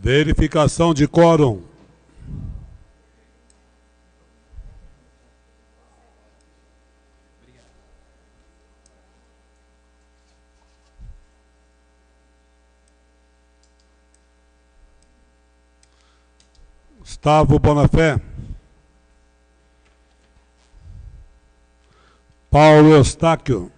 Verificação de quórum. Gustavo Bonafé. Paulo Eustáquio.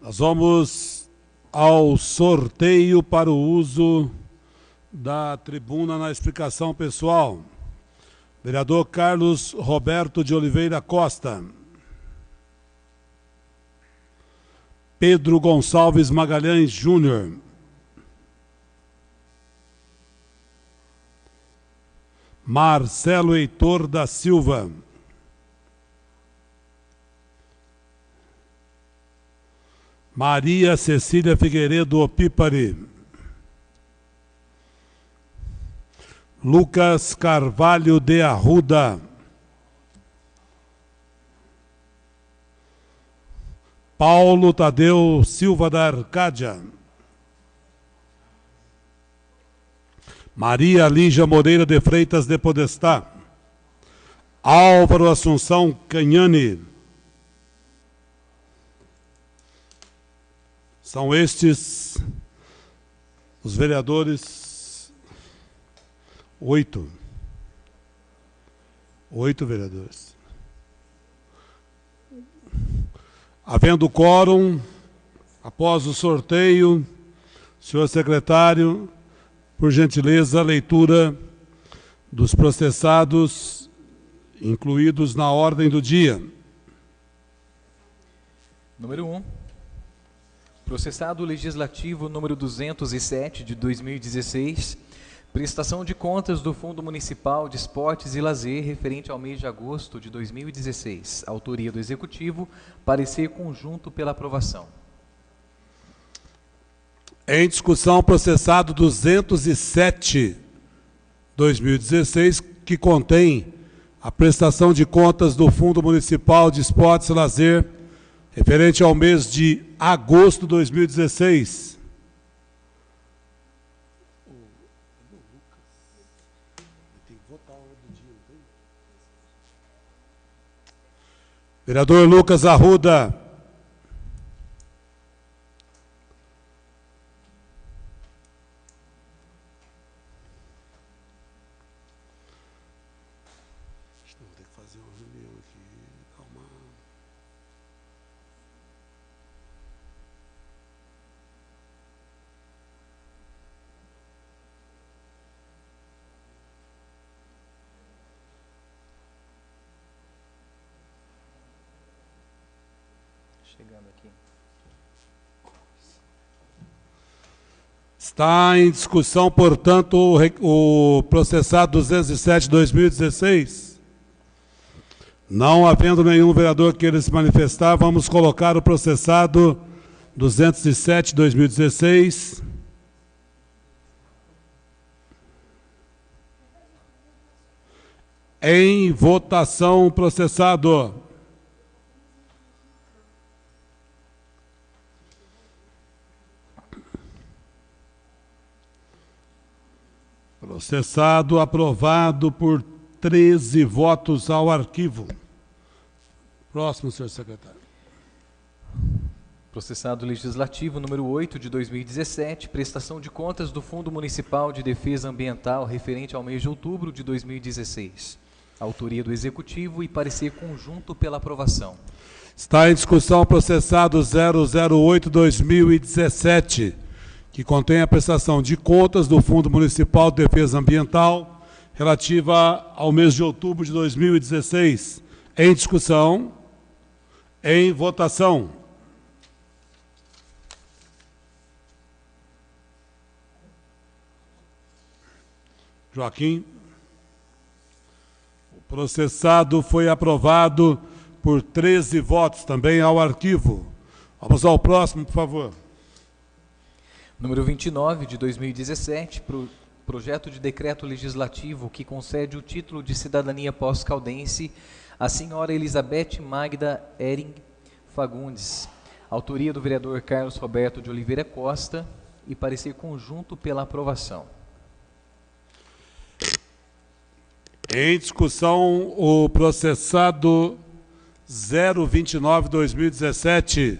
Nós vamos ao sorteio para o uso da tribuna na explicação pessoal. Vereador Carlos Roberto de Oliveira Costa. Pedro Gonçalves Magalhães Júnior. Marcelo Heitor da Silva. Maria Cecília Figueiredo Opípari. Lucas Carvalho de Arruda. Paulo Tadeu Silva da Arcádia. Maria Lígia Moreira de Freitas de Podestá. Álvaro Assunção Canhane. São estes os vereadores, 8 vereadores. Havendo quórum, após o sorteio, senhor secretário, por gentileza, a leitura dos processados incluídos na ordem do dia. Número 1. Processado legislativo número 207 de 2016, prestação de contas do Fundo Municipal de Esportes e Lazer referente ao mês de agosto de 2016. Autoria do Executivo, parecer conjunto pela aprovação. Em discussão, processado 207, 2016, que contém a prestação de contas do Fundo Municipal de Esportes e Lazer referente ao mês de agosto de 2016. Vereador Lucas Arruda. Vou ter que fazer uma reunião aqui, dar uma... Chegando aqui. Está em discussão, portanto, o processado 207/2016. Não havendo nenhum vereador que queira se manifestar, vamos colocar o processado 207/2016. Em votação, processado. Processado aprovado por 13 votos ao arquivo. Próximo, senhor secretário. Processado legislativo número 8 de 2017, prestação de contas do Fundo Municipal de Defesa Ambiental referente ao mês de outubro de 2016. Autoria do Executivo e parecer conjunto pela aprovação. Está em discussão o processado 008/2017, que contém a prestação de contas do Fundo Municipal de Defesa Ambiental relativa ao mês de outubro de 2016. Em discussão, em votação. Joaquim. O processado foi aprovado por 13 votos, também ao arquivo. Vamos ao próximo, por favor. Número 29, de 2017, projeto de decreto legislativo que concede o título de cidadania pós-caldense à senhora Elizabeth Magda Ering Fagundes. Autoria do vereador Carlos Roberto de Oliveira Costa e parecer conjunto pela aprovação. Em discussão, o processado 029-2017,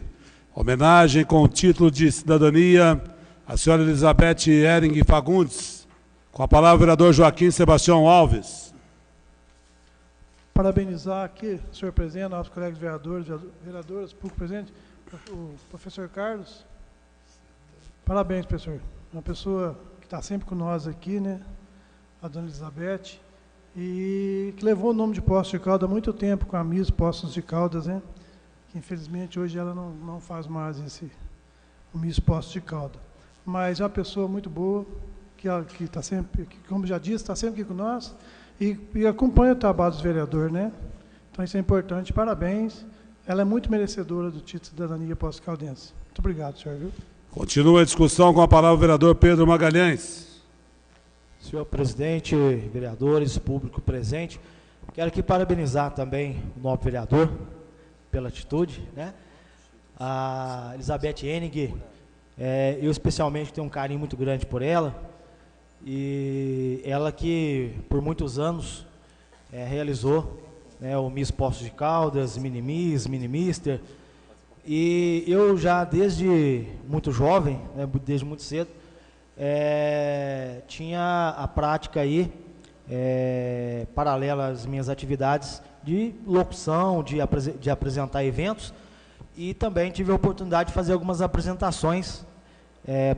homenagem com o título de cidadania à senhora Elizabeth Ering Fagundes. Com a palavra o vereador Joaquim Sebastião Alves. Parabenizar aqui, senhor presidente, nossos colegas vereadores, vereadoras, público presente, o professor Carlos. Parabéns, professor. Uma pessoa que está sempre com nós aqui, né? A dona Elizabeth, e que levou o nome de Poços de Caldas há muito tempo com a Miss Poços de Caldas, né? Que infelizmente hoje ela não faz mais o Miss Poços de Caldas. Mas é uma pessoa muito boa, que está sempre, que, como já disse, está sempre aqui com nós e acompanha o trabalho dos vereadores, né? Então isso é importante, parabéns. Ela é muito merecedora do título de cidadania pós-caldense. Muito obrigado, senhor. Viu? Continua a discussão com a palavra o vereador Pedro Magalhães. Senhor presidente, vereadores, público presente, quero aqui parabenizar também o novo vereador pela atitude, né? A Elizabeth Ering, eu especialmente tenho um carinho muito grande por ela, e ela que por muitos anos realizou, né, o Miss Poços de Caldas, Mini-Miss, Mini-Mister, e eu já desde muito jovem, né, desde muito cedo, tinha a prática aí, paralela às minhas atividades de locução, de apresentar eventos, e também tive a oportunidade de fazer algumas apresentações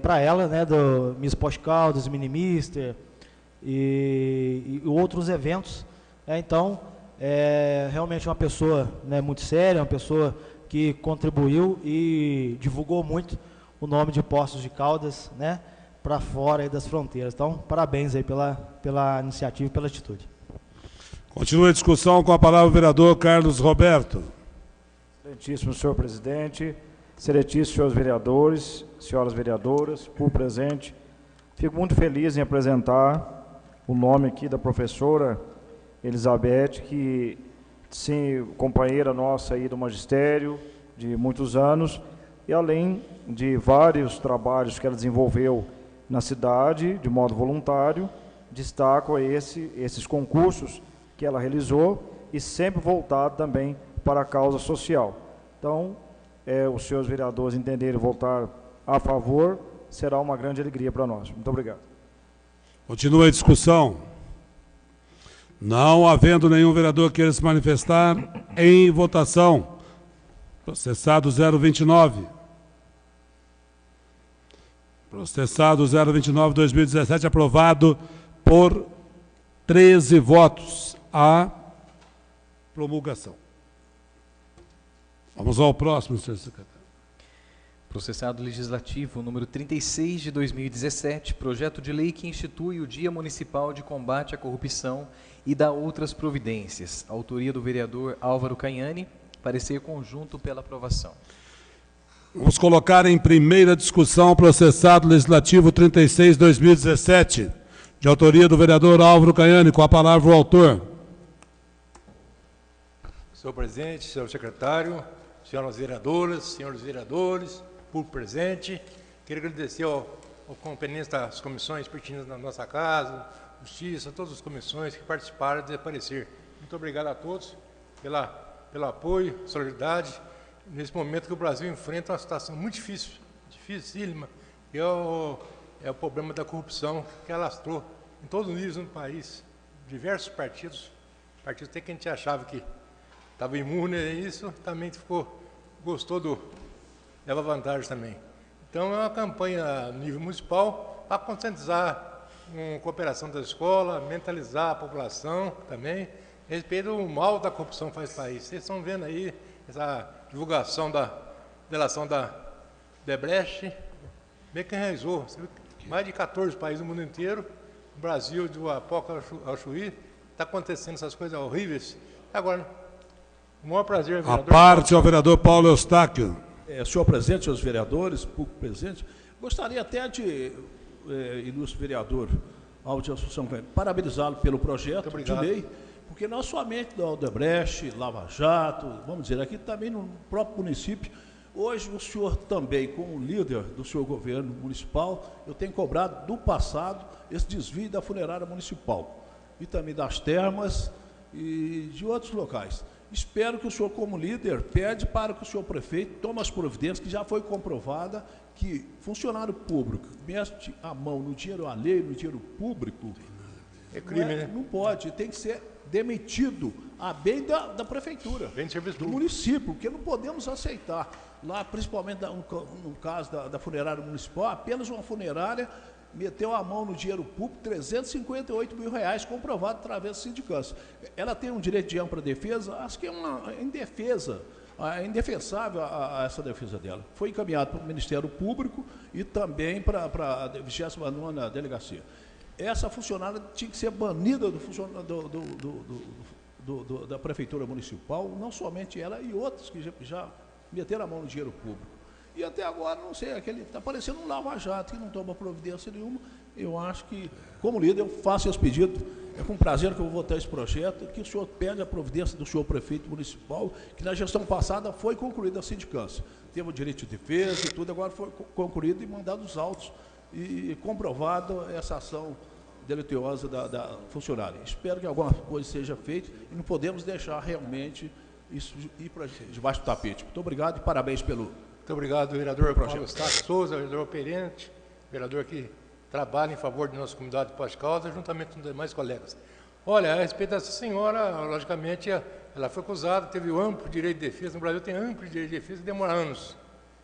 para ela, né, do Miss Poços de Caldas, Mini-Mister e outros eventos. Então, realmente uma pessoa, né, muito séria, uma pessoa que contribuiu e divulgou muito o nome de Poços de Caldas, né, para fora aí das fronteiras. Então, parabéns aí pela iniciativa e pela atitude. Continua a discussão com a palavra o vereador Carlos Roberto. Excelentíssimo senhor presidente, excelentíssimos senhores vereadores, senhoras vereadoras, por presente, fico muito feliz em apresentar o nome aqui da professora Elizabeth, que, sim, companheira nossa aí do magistério de muitos anos, e além de vários trabalhos que ela desenvolveu na cidade, de modo voluntário, destaco esses concursos que ela realizou e sempre voltado também para a causa social. Então, os senhores vereadores entenderem votar a favor, será uma grande alegria para nós. Muito obrigado. Continua a discussão. Não havendo nenhum vereador que queira se manifestar, em votação. Processado 029. Processado 029-2017, aprovado por 13 votos. A promulgação. Vamos ao próximo, senhor secretário. Processado legislativo número 36 de 2017, projeto de lei que institui o Dia Municipal de Combate à Corrupção e dá outras providências. Autoria do vereador Álvaro Canhani, parecer conjunto pela aprovação. Vamos colocar em primeira discussão o processado legislativo 36-2017, de autoria do vereador Álvaro Canhani. Com a palavra o autor. Senhor presidente, senhor secretário, senhoras vereadoras, senhores vereadores, público presente, quero agradecer ao competente das comissões pertinentes da nossa casa, Justiça, todas as comissões que participaram de aparecer. Muito obrigado a todos pelo apoio, solidariedade, nesse momento que o Brasil enfrenta uma situação muito dificílima, que é o problema da corrupção que alastrou em todos os níveis no país, diversos partidos até que a gente achava que estava imune a isso, também gostou leva vantagem também. Então é uma campanha a nível municipal para conscientizar com cooperação da escola, mentalizar a população também, a respeito do mal da corrupção que faz o país. Vocês estão vendo aí essa divulgação da delação da Odebrecht, bem que realizou. Mais de 14 países do mundo inteiro, o Brasil, do Apoca ao Chuí, está acontecendo essas coisas horríveis. Agora, o maior prazer, vereador. A parte ao vereador Paulo Eustáquio. Senhor presidente, senhores vereadores, público presente, gostaria até de, ilustre vereador Alves de Assunção, parabenizá-lo pelo projeto de lei, porque não somente da Odebrecht, Lava Jato, vamos dizer, aqui também no próprio município, hoje o senhor também, como líder do seu governo municipal, eu tenho cobrado do passado esse desvio da funerária municipal e também das termas e de outros locais. Espero que o senhor, como líder, pede para que o senhor prefeito tome as providências, que já foi comprovada que funcionário público mete a mão no dinheiro alheio, no dinheiro público, é crime, né? Não pode, tem que ser demitido a bem da prefeitura, bem de serviço do município, porque não podemos aceitar. Lá, principalmente no caso da funerária municipal, apenas uma funerária meteu a mão no dinheiro público, R$358 mil, comprovado através do sindicância. Ela tem um direito de ampla defesa, acho que é uma indefesa, é indefensável essa defesa dela. Foi encaminhado para o Ministério Público e também para a 29ª Delegacia. Essa funcionária tinha que ser banida da Prefeitura Municipal, não somente ela e outros que já meteram a mão no dinheiro público. E até agora, não sei, está parecendo um lava-jato que não toma providência nenhuma. Eu acho que, como líder, eu faço esse pedido. É com prazer que eu vou votar esse projeto, que o senhor pede a providência do senhor prefeito municipal, que na gestão passada foi concluída a sindicância. Teve o direito de defesa e tudo, agora foi concluído e mandado os autos e comprovado essa ação delituosa da funcionária. Espero que alguma coisa seja feita e não podemos deixar realmente isso ir para debaixo do tapete. Muito obrigado e parabéns pelo... Muito obrigado, vereador Paulo Eustáquio Souza, vereador Perente, vereador que trabalha em favor de nossa comunidade de Poços de Caldas, juntamente com os demais colegas. Olha, a respeito dessa senhora, logicamente, ela foi acusada, teve um amplo direito de defesa, no Brasil tem amplo direito de defesa e demora anos.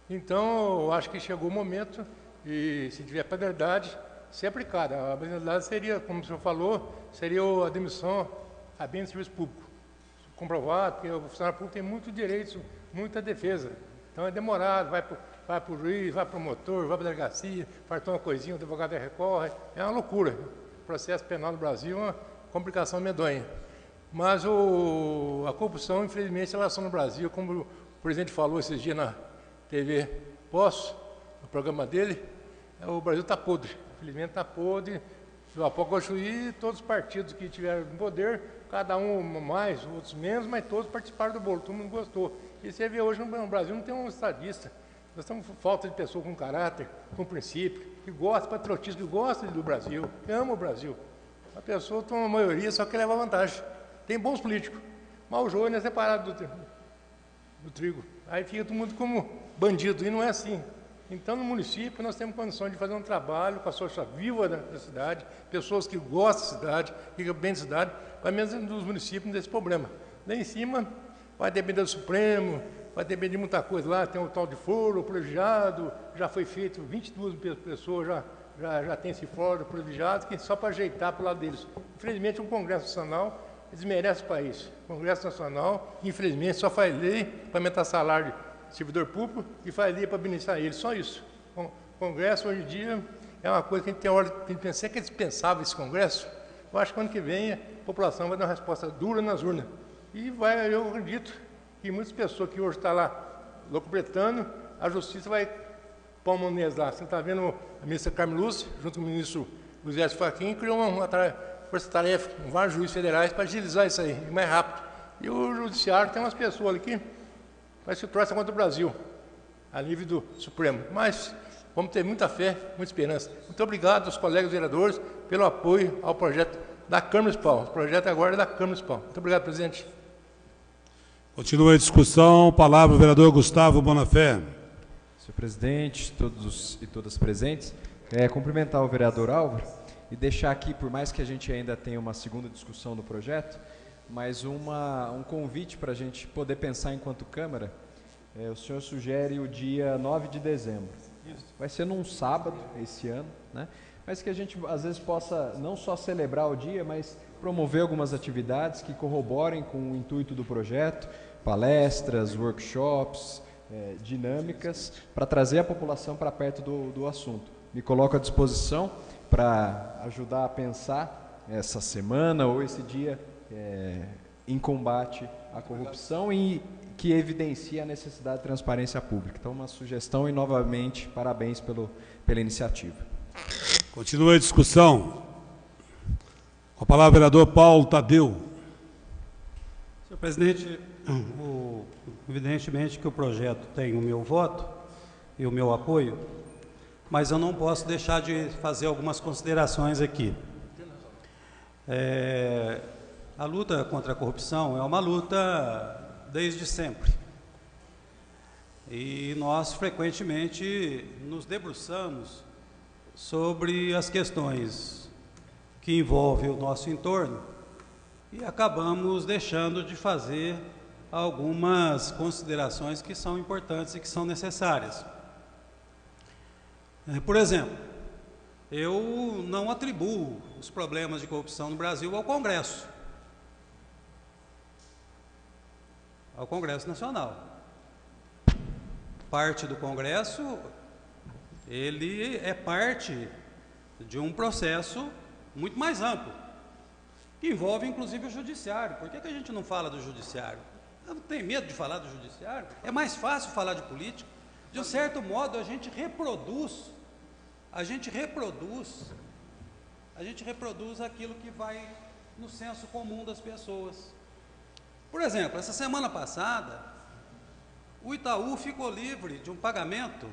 Então, eu acho que chegou o momento, e se tiver para a verdade, ser aplicada. A verdade seria, como o senhor falou, seria a demissão a bem do serviço público. Comprovado, porque o funcionário público tem muitos direitos, muita defesa. Então é demorado, vai para o juiz, vai para o promotor, vai para a delegacia, faz uma coisinha, o advogado recorre. É uma loucura. O processo penal no Brasil é uma complicação medonha. Mas a corrupção, infelizmente, ela está no Brasil, como o presidente falou esses dias na TV Poços, no programa dele, o Brasil está podre. Infelizmente está podre. Do Apoca ao Chuí, todos os partidos que tiveram no poder, cada um mais, outros menos, mas todos participaram do bolo, todo mundo gostou. E você vê hoje no Brasil não tem um estadista. Nós estamos com falta de pessoa com caráter, com princípio, que gosta, patriotismo, que gosta do Brasil, que ama o Brasil. A pessoa tem uma maioria, só que leva vantagem. Tem bons políticos, mas o joio não é separado do trigo. Aí fica todo mundo como bandido, e não é assim. Então, no município, nós temos condições de fazer um trabalho com a social viva da cidade, pessoas que gostam da cidade, que ficam bem da cidade, para mesmo dos municípios desse problema. Lá em cima, vai depender do Supremo, vai depender de muita coisa lá, tem o tal de foro privilegiado, já foi feito, 22 pessoas já tem esse foro privilegiado, que é só para ajeitar para o lado deles. Infelizmente, o Congresso Nacional desmerece o país. O Congresso Nacional, infelizmente, só faz lei para aumentar salário de servidor público e faz lei para beneficiar eles, só isso. O Congresso, hoje em dia, é uma coisa que a gente tem hora de pensar. Será que é dispensável esse Congresso? Eu acho que ano que vem a população vai dar uma resposta dura nas urnas. E eu acredito que muitas pessoas que hoje estão lá locupletando, a justiça vai pôr a mão neles lá. Você está vendo a ministra Carmen Lúcia, junto com o ministro Luiz Edson Fachin, criou uma força-tarefa com vários juízes federais para agilizar isso aí, mais rápido. E o judiciário tem umas pessoas ali que vai se torcer contra o Brasil, a nível do Supremo. Mas vamos ter muita fé, muita esperança. Muito obrigado aos colegas vereadores pelo apoio ao projeto da Câmara Municipal. O projeto agora é da Câmara Municipal. Muito obrigado, presidente. Continua a discussão. Palavra o vereador Gustavo Bonafé. Senhor presidente, todos e todas presentes, cumprimentar o vereador Álvaro e deixar aqui, por mais que a gente ainda tenha uma segunda discussão do projeto, mas um convite para a gente poder pensar enquanto Câmara. O senhor sugere o dia 9 de dezembro. Vai ser num sábado esse ano, né? mas que a gente às vezes possa não só celebrar o dia, mas promover algumas atividades que corroborem com o intuito do projeto, palestras, workshops, dinâmicas, para trazer a população para perto do assunto. Me coloco à disposição para ajudar a pensar essa semana ou esse dia em combate à corrupção e que evidencia a necessidade de transparência pública. Então, uma sugestão e, novamente, parabéns pela iniciativa. Continua a discussão. Com a palavra, o vereador Paulo Tadeu. Senhor presidente, evidentemente que o projeto tem o meu voto e o meu apoio, mas eu não posso deixar de fazer algumas considerações aqui. A luta contra a corrupção é uma luta desde sempre. E nós frequentemente nos debruçamos sobre as questões que envolvem o nosso entorno e acabamos deixando de fazer algumas considerações que são importantes e que são necessárias. Por exemplo, eu não atribuo os problemas de corrupção no Brasil ao Congresso Nacional. Parte do Congresso, ele é parte de um processo muito mais amplo, que envolve inclusive o judiciário. Por que a gente não fala do judiciário? Eu não tenho medo de falar do judiciário, é mais fácil falar de política. De um certo modo, a gente reproduz aquilo que vai no senso comum das pessoas. Por exemplo, essa semana passada, o Itaú ficou livre de um pagamento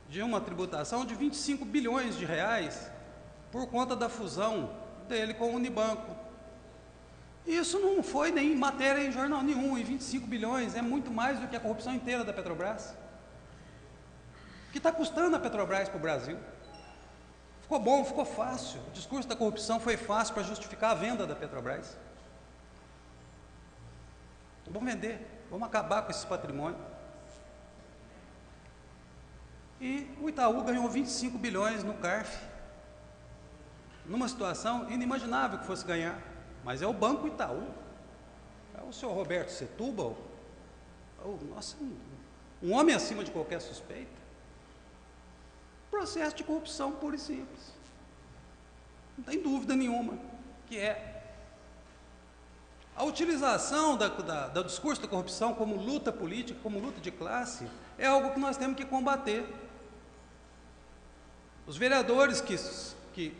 de uma tributação de 25 bilhões de reais por conta da fusão dele com o Unibanco. Isso não foi nem matéria em jornal nenhum, e 25 bilhões é muito mais do que a corrupção inteira da Petrobras. O que está custando a Petrobras para o Brasil? Ficou bom, ficou fácil. O discurso da corrupção foi fácil para justificar a venda da Petrobras. Vamos vender, vamos acabar com esse patrimônio. E o Itaú ganhou 25 bilhões no CARF, numa situação inimaginável que fosse ganhar. Mas é o Banco Itaú, é o senhor Roberto Setúbal, um homem acima de qualquer suspeita. Processo de corrupção puro e simples. Não tem dúvida nenhuma que é. A utilização do discurso da corrupção como luta política, como luta de classe, é algo que nós temos que combater. Os vereadores que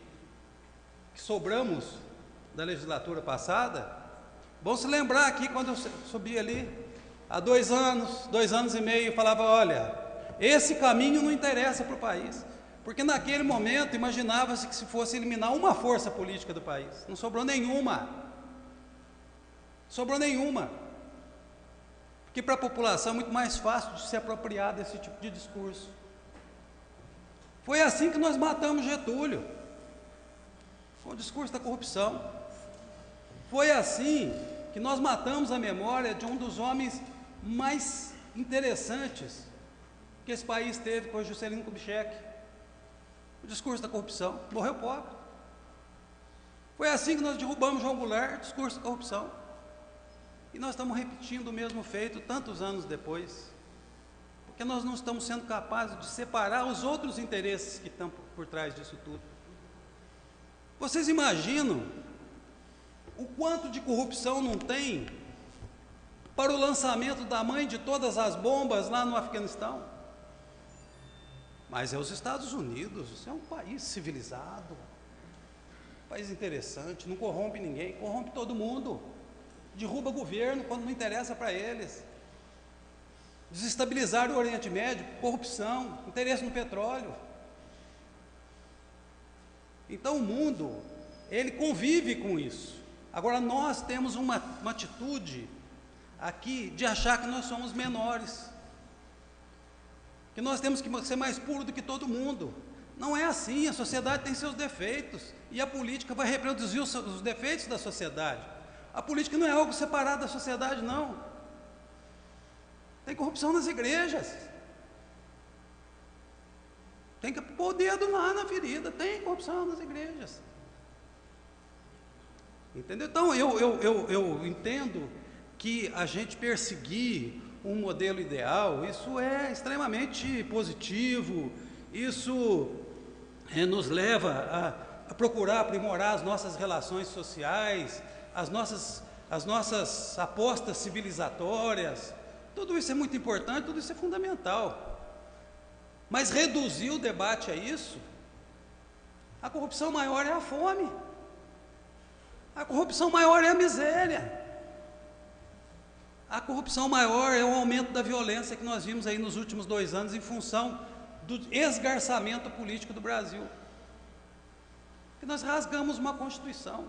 sobramos da legislatura passada, vão se lembrar aqui quando eu subi ali, há 2 anos e meio, falava, olha, esse caminho não interessa para o país, porque naquele momento imaginava-se que se fosse eliminar uma força política do país, não sobrou nenhuma. Porque para a população é muito mais fácil de se apropriar desse tipo de discurso. Foi assim que nós matamos Getúlio, com o discurso da corrupção. Foi assim que nós matamos a memória de um dos homens mais interessantes que esse país teve, com o Juscelino Kubitschek. O discurso da corrupção, morreu pobre. Foi assim que nós derrubamos João Goulart, discurso da corrupção. E nós estamos repetindo o mesmo feito tantos anos depois, porque nós não estamos sendo capazes de separar os outros interesses que estão por trás disso tudo. Vocês imaginam o quanto de corrupção não tem para o lançamento da mãe de todas as bombas lá no Afeganistão? Mas é os Estados Unidos, isso é um país civilizado, um país interessante, não corrompe ninguém, corrompe todo mundo. Derruba governo quando não interessa para eles. Desestabilizar o Oriente Médio, corrupção, interesse no petróleo. Então o mundo, ele convive com isso. Agora nós temos uma atitude aqui de achar que nós somos menores, que nós temos que ser mais puros do que todo mundo. Não é assim, a sociedade tem seus defeitos, e a política vai reproduzir os defeitos da sociedade. A política não é algo separado da sociedade, não. Tem corrupção nas igrejas. Tem que pôr o dedo lá na ferida. Tem corrupção nas igrejas. Entendeu? Então, eu entendo que a gente perseguir um modelo ideal, isso é extremamente positivo, isso nos leva a procurar aprimorar as nossas relações sociais, as nossas apostas civilizatórias. Tudo isso é muito importante, tudo isso é fundamental. Mas reduzir o debate a isso, a corrupção maior é a fome, a corrupção maior é a miséria, a corrupção maior é o aumento da violência que nós vimos aí nos últimos 2 anos em função do esgarçamento político do Brasil. Porque nós rasgamos uma Constituição.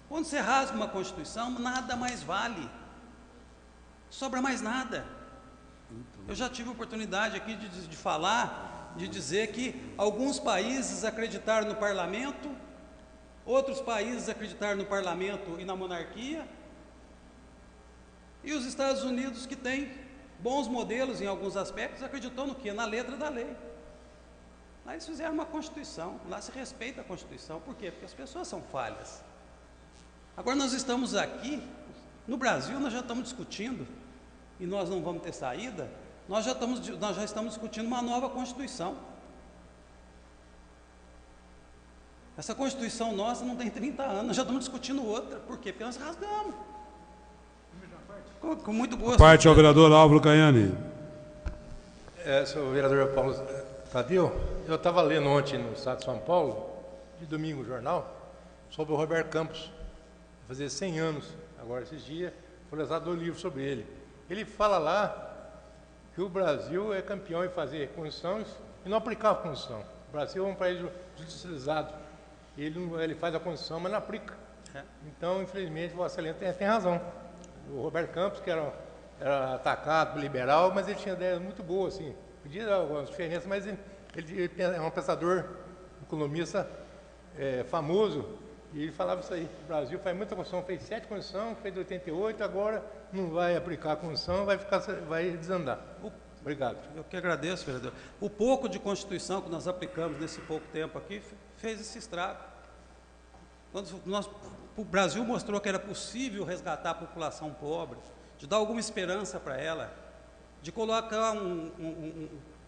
Quando você rasga uma Constituição, nada mais vale, sobra mais nada. Eu já tive a oportunidade aqui de falar, de dizer que alguns países acreditaram no parlamento, outros países acreditaram no parlamento e na monarquia, e os Estados Unidos, que tem bons modelos em alguns aspectos, acreditou no quê? Na letra da lei. Lá eles fizeram uma Constituição, lá se respeita a Constituição. Por quê? Porque as pessoas são falhas. Agora nós estamos aqui, no Brasil, nós já estamos discutindo, e nós não vamos ter saída, nós já estamos discutindo uma nova Constituição. Essa Constituição nossa não tem 30 anos, nós já estamos discutindo outra. Por quê? Porque nós rasgamos. Com muito gosto. Parte ao vereador Álvaro Caiani. Senhor vereador Paulo Tadeu, eu estava lendo ontem no Estado de São Paulo, de domingo, o jornal, sobre o Roberto Campos. Vai fazer 100 anos, agora esses dias, foi lançado um livro sobre ele. Ele fala lá que o Brasil é campeão em fazer constituições e não aplicar a Constituição. O Brasil é um país judicializado. Ele faz a Constituição, mas não aplica. Então, infelizmente, Vossa Excelência tem razão. O Roberto Campos, que era atacado, liberal, mas ele tinha ideias muito boas, assim. Podia algumas diferenças, mas ele é um pensador, economista famoso, e ele falava isso aí. O Brasil faz muita Constituição, fez 7 Constituições, fez 88, agora não vai aplicar a Constituição, vai desandar. Obrigado. Eu que agradeço, vereador. O pouco de Constituição que nós aplicamos nesse pouco tempo aqui fez esse estrago. O Brasil mostrou que era possível resgatar a população pobre, de dar alguma esperança para ela, de colocar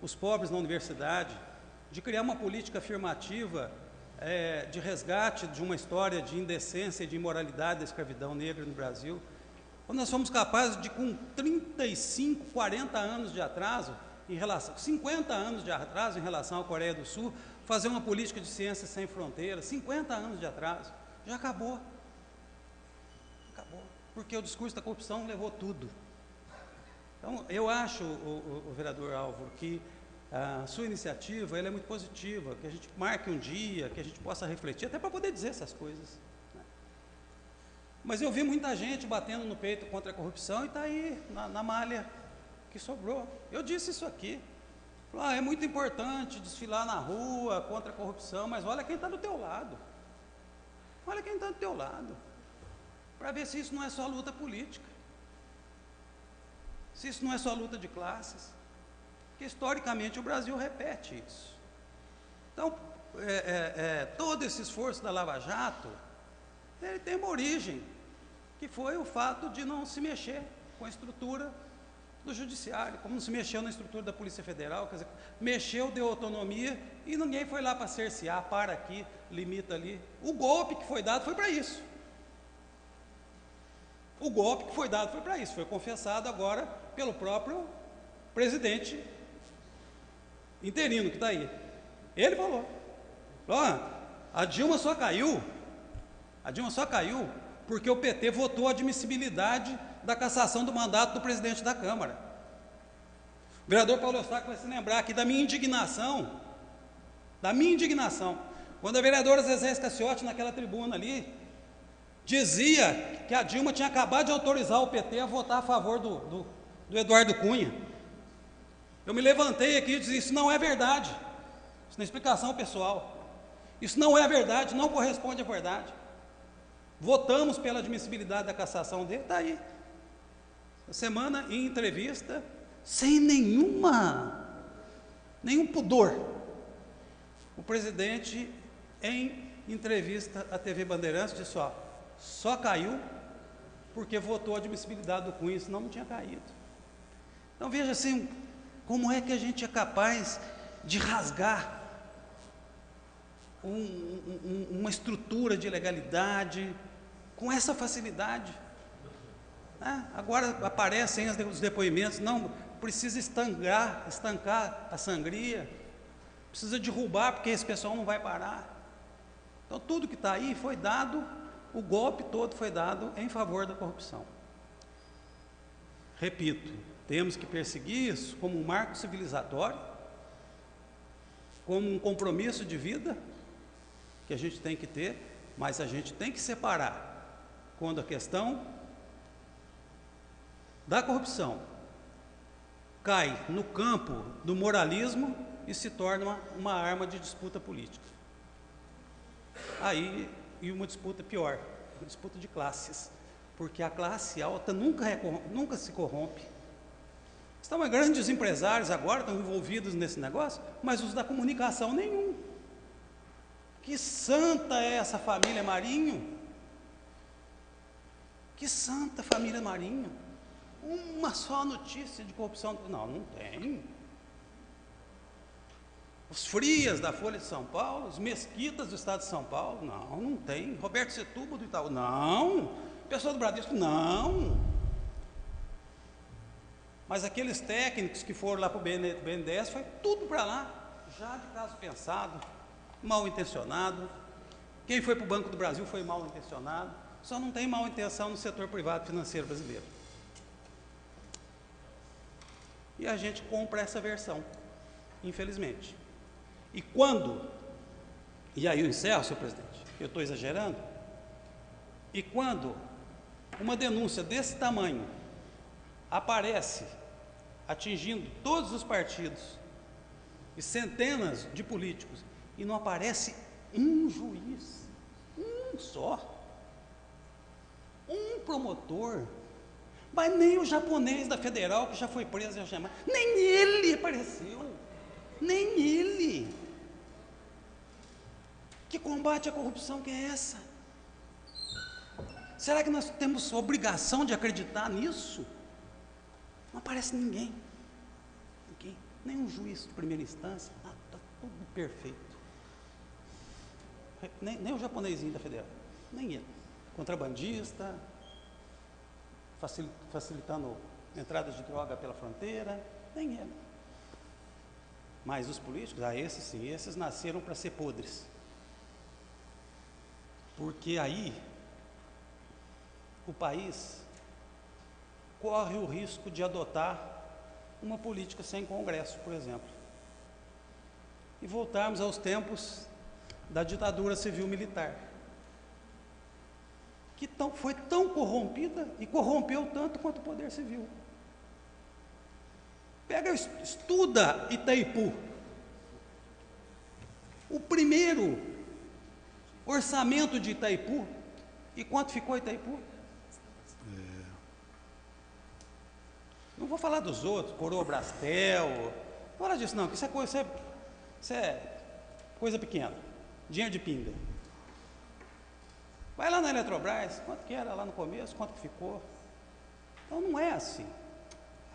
os pobres na universidade, de criar uma política afirmativa de resgate de uma história de indecência e de imoralidade da escravidão negra no Brasil. Quando nós fomos capazes de, com 35, 40 anos de atraso, 50 anos de atraso em relação à Coreia do Sul, fazer uma política de ciência sem fronteiras, 50 anos de atraso, já acabou. Acabou, porque o discurso da corrupção levou tudo. Então, eu acho, o vereador Álvaro, que a sua iniciativa ela é muito positiva, que a gente marque um dia, que a gente possa refletir, até para poder dizer essas coisas. Né? Mas eu vi muita gente batendo no peito contra a corrupção e está aí, na malha que sobrou. Eu disse isso aqui. É muito importante desfilar na rua contra a corrupção, mas olha quem está do teu lado. Olha quem está do teu lado. Para ver se isso não é só luta política. Se isso não é só luta de classes. Porque historicamente o Brasil repete isso. Então, todo esse esforço da Lava Jato, ele tem uma origem, que foi o fato de não se mexer com a estrutura do judiciário, como não se mexeu na estrutura da Polícia Federal, quer dizer, mexeu, deu autonomia e ninguém foi lá para cercear, para aqui, limita ali. O golpe que foi dado foi para isso. O golpe que foi dado foi para isso, foi confessado agora pelo próprio presidente interino que está aí. Ele falou, a Dilma só caiu porque o PT votou a admissibilidade da cassação do mandato do presidente da Câmara. O vereador Paulo Eustáquio vai se lembrar aqui da minha indignação, quando a vereadora Zezé Scaciotti, naquela tribuna ali, dizia que a Dilma tinha acabado de autorizar o PT a votar a favor do Eduardo Cunha. Eu me levantei aqui e disse, isso não é verdade, isso não é explicação pessoal, isso não é verdade, não corresponde à verdade. Votamos pela admissibilidade da cassação dele, está aí. Essa semana, em entrevista, sem nenhum pudor, O presidente, em entrevista à TV Bandeirantes, disse, ó, só caiu porque votou a admissibilidade do Cunha, senão não tinha caído. Então veja assim, como é que a gente é capaz de rasgar uma estrutura de legalidade com essa facilidade, né? Agora aparecem os depoimentos, não, precisa estancar a sangria, precisa derrubar porque esse pessoal não vai parar. Então tudo que está aí foi dado, o golpe todo foi dado em favor da corrupção. Repito, temos que perseguir isso como um marco civilizatório, como um compromisso de vida que a gente tem que ter, mas a gente tem que separar quando a questão da corrupção cai no campo do moralismo e se torna uma arma de disputa política. Aí, e uma disputa pior, uma disputa de classes, porque a classe alta nunca se corrompe. Estão grandes empresários agora, estão envolvidos nesse negócio, mas os da comunicação nenhum. Que santa é essa família Marinho? Que santa família Marinho? Uma só notícia de corrupção? Não, não tem. Os Frias da Folha de São Paulo, os Mesquitas do Estado de São Paulo? Não, não tem. Roberto Setúbal do Itaú? Não. Pessoa do Bradesco? Não. Mas aqueles técnicos que foram lá para o BNDES, foi tudo para lá, já de caso pensado, mal intencionado. Quem foi para o Banco do Brasil foi mal intencionado. Só não tem mal intenção no setor privado financeiro brasileiro. E a gente compra essa versão, infelizmente. E quando, e aí eu encerro, senhor presidente, eu estou exagerando, e quando uma denúncia desse tamanho aparece atingindo todos os partidos e centenas de políticos, e não aparece um juiz, um só, um promotor, mas nem o japonês da Federal, que já foi preso, nem ele apareceu, nem ele. Que combate à corrupção que é essa? Será que nós temos obrigação de acreditar nisso? Não aparece ninguém, nenhum juiz de primeira instância, está tudo perfeito. Nem o japonesinho da Federal, nem ele. Contrabandista, facilitando entrada de droga pela fronteira, nem ele. Mas os políticos, esses sim, esses nasceram para ser podres. Porque aí o país corre o risco de adotar uma política sem Congresso, por exemplo. E voltarmos aos tempos da ditadura civil-militar, que foi tão corrompida e corrompeu tanto quanto o poder civil. Estuda Itaipu. O primeiro orçamento de Itaipu, e quanto ficou Itaipu? Não vou falar dos outros, Coroa Brastel, não vou falar disso não, que isso é coisa pequena, dinheiro de pinga. Vai lá na Eletrobras, quanto que era lá no começo, quanto que ficou. Então não é assim.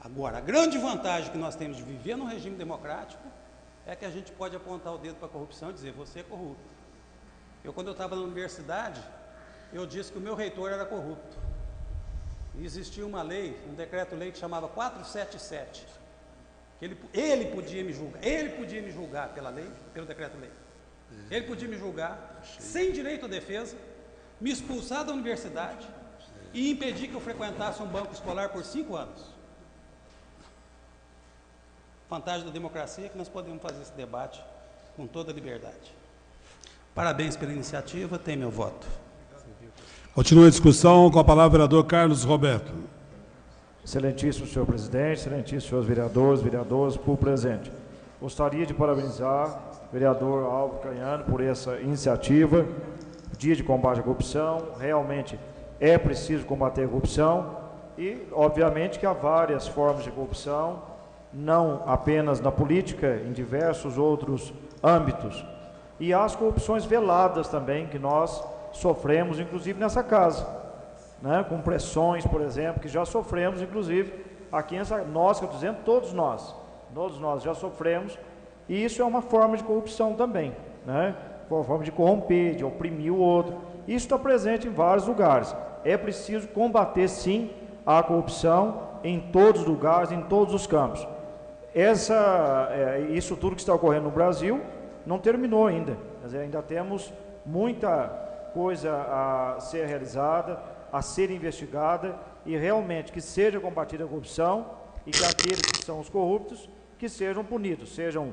Agora, a grande vantagem que nós temos de viver num regime democrático é que a gente pode apontar o dedo para a corrupção e dizer, você é corrupto. Quando eu estava na universidade, eu disse que o meu reitor era corrupto. E existia uma lei, um decreto-lei que chamava 477, que ele podia me julgar pela lei, pelo decreto-lei. Ele podia me julgar sem direito à defesa, me expulsar da universidade e impedir que eu frequentasse um banco escolar por 5 anos. Vantagem da democracia é que nós podemos fazer esse debate com toda a liberdade. Parabéns pela iniciativa, tem meu voto. Continua a discussão, com a palavra o vereador Carlos Roberto. Excelentíssimo senhor presidente, excelentíssimos senhores vereadoras, por presente. Gostaria de parabenizar o vereador Álvaro Canhano por essa iniciativa, Dia de Combate à Corrupção. Realmente é preciso combater a corrupção e, obviamente, que há várias formas de corrupção, não apenas na política, em diversos outros âmbitos. E as corrupções veladas também, que nós sofremos, inclusive nessa casa, né? Com pressões, por exemplo, que já sofremos, inclusive, aqui nessa, nós, que eu estou dizendo, todos nós já sofremos, e isso é uma forma de corrupção também, né? Uma forma de corromper, de oprimir o outro. Isso está presente em vários lugares. É preciso combater, sim, a corrupção em todos os lugares, em todos os campos. Isso tudo que está ocorrendo no Brasil não terminou ainda. Quer dizer, ainda temos muita coisa a ser realizada, a ser investigada, e realmente que seja combatida a corrupção e que aqueles que são os corruptos que sejam punidos, sejam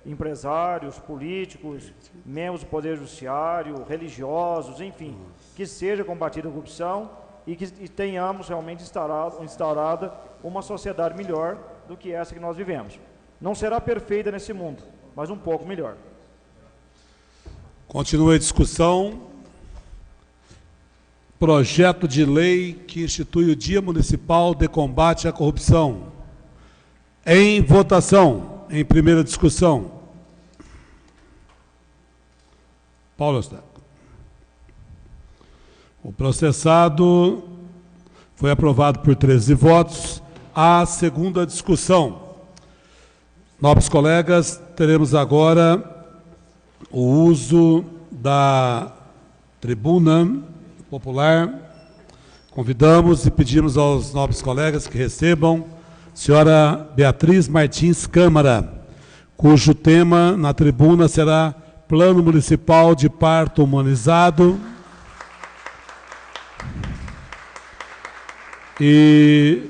empresários, políticos, membros do Poder Judiciário, religiosos, enfim, que seja combatida a corrupção e que tenhamos realmente instaurada uma sociedade melhor do que essa que nós vivemos. Não será perfeita nesse mundo, mas um pouco melhor. Continua a discussão. Projeto de lei que institui o Dia Municipal de Combate à Corrupção. Em votação, em primeira discussão. Paulo Eustáquio. O processado foi aprovado por 13 votos. A segunda discussão. Nobres colegas, teremos agora o uso da tribuna popular. Convidamos e pedimos aos nobres colegas que recebam a senhora Beatriz Martins Câmara, cujo tema na tribuna será Plano Municipal de Parto Humanizado. E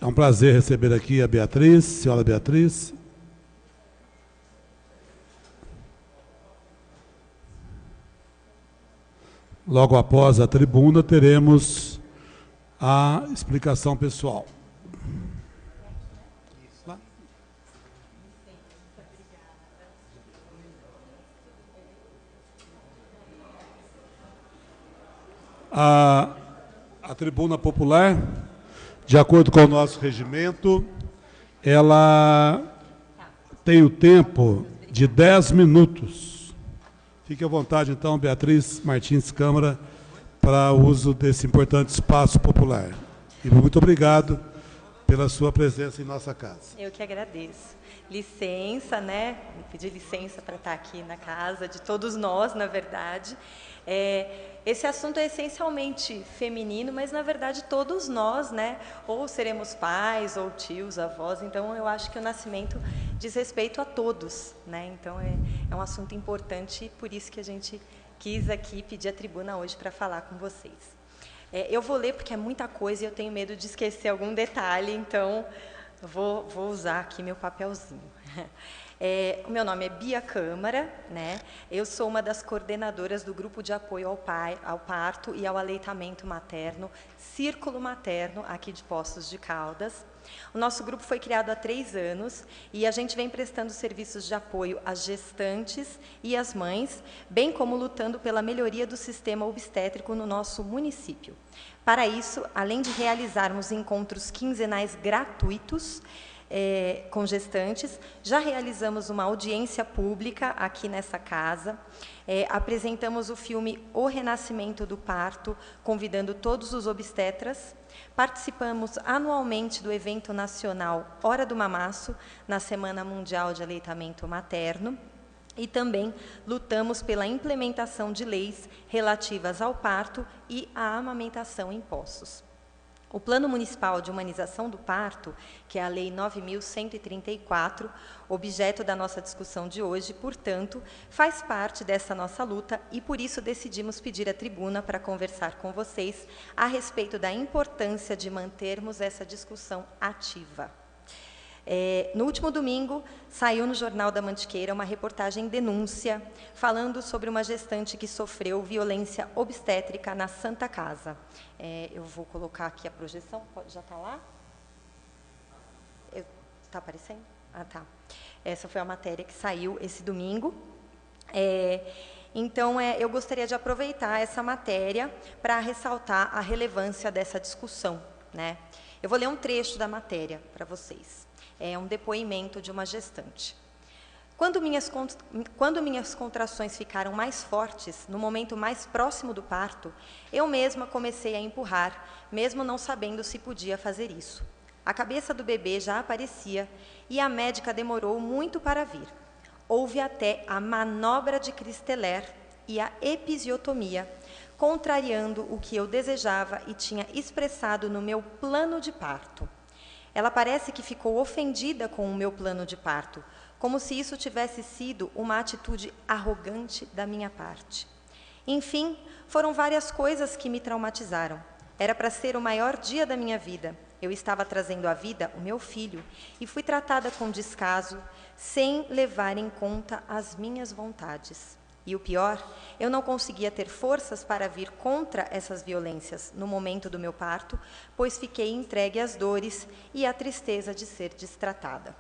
é um prazer receber aqui a Beatriz, senhora Beatriz. Logo após a tribuna, teremos a explicação pessoal. A tribuna popular, de acordo com o nosso regimento, ela tem o tempo de 10 minutos. Fique à vontade, então, Beatriz Martins Câmara, para o uso desse importante espaço popular. E muito obrigado pela sua presença em nossa casa. Eu que agradeço. Licença, né? Pedir licença para estar aqui na casa de todos nós, na verdade. Esse assunto é essencialmente feminino, mas, na verdade, todos nós, né? Ou seremos pais, ou tios, avós. Então, eu acho que o nascimento diz respeito a todos, né? Então, é um assunto importante, por isso que a gente quis aqui pedir a tribuna hoje para falar com vocês. Eu vou ler porque é muita coisa e eu tenho medo de esquecer algum detalhe, então eu vou usar aqui meu papelzinho. O meu nome é Bia Câmara, né? Eu sou uma das coordenadoras do Grupo de Apoio ao Parto e ao Aleitamento Materno, Círculo Materno, aqui de Poços de Caldas. O nosso grupo foi criado há 3 anos e a gente vem prestando serviços de apoio às gestantes e às mães, bem como lutando pela melhoria do sistema obstétrico no nosso município. Para isso, além de realizarmos encontros quinzenais gratuitos com gestantes, já realizamos uma audiência pública aqui nessa casa, apresentamos o filme O Renascimento do Parto, convidando todos os obstetras. Participamos anualmente do evento nacional Hora do Mamaço, na Semana Mundial de Aleitamento Materno, e também lutamos pela implementação de leis relativas ao parto e à amamentação em Poços. O Plano Municipal de Humanização do Parto, que é a Lei 9.134, objeto da nossa discussão de hoje, portanto, faz parte dessa nossa luta e, por isso, decidimos pedir a tribuna para conversar com vocês a respeito da importância de mantermos essa discussão ativa. No último domingo, saiu no Jornal da Mantiqueira uma reportagem denúncia falando sobre uma gestante que sofreu violência obstétrica na Santa Casa. Eu vou colocar aqui a projeção, já está lá? Está aparecendo? Ah, tá. Essa foi a matéria que saiu esse domingo. Então, eu gostaria de aproveitar essa matéria para ressaltar a relevância dessa discussão, né? Eu vou ler um trecho da matéria para vocês. É um depoimento de uma gestante. Quando minhas contrações ficaram mais fortes, no momento mais próximo do parto, eu mesma comecei a empurrar, mesmo não sabendo se podia fazer isso. A cabeça do bebê já aparecia e a médica demorou muito para vir. Houve até a manobra de Christeller e a episiotomia, contrariando o que eu desejava e tinha expressado no meu plano de parto. Ela parece que ficou ofendida com o meu plano de parto, como se isso tivesse sido uma atitude arrogante da minha parte. Enfim, foram várias coisas que me traumatizaram. Era para ser o maior dia da minha vida. Eu estava trazendo à vida o meu filho e fui tratada com descaso, sem levar em conta as minhas vontades. E o pior, eu não conseguia ter forças para vir contra essas violências no momento do meu parto, pois fiquei entregue às dores e à tristeza de ser destratada.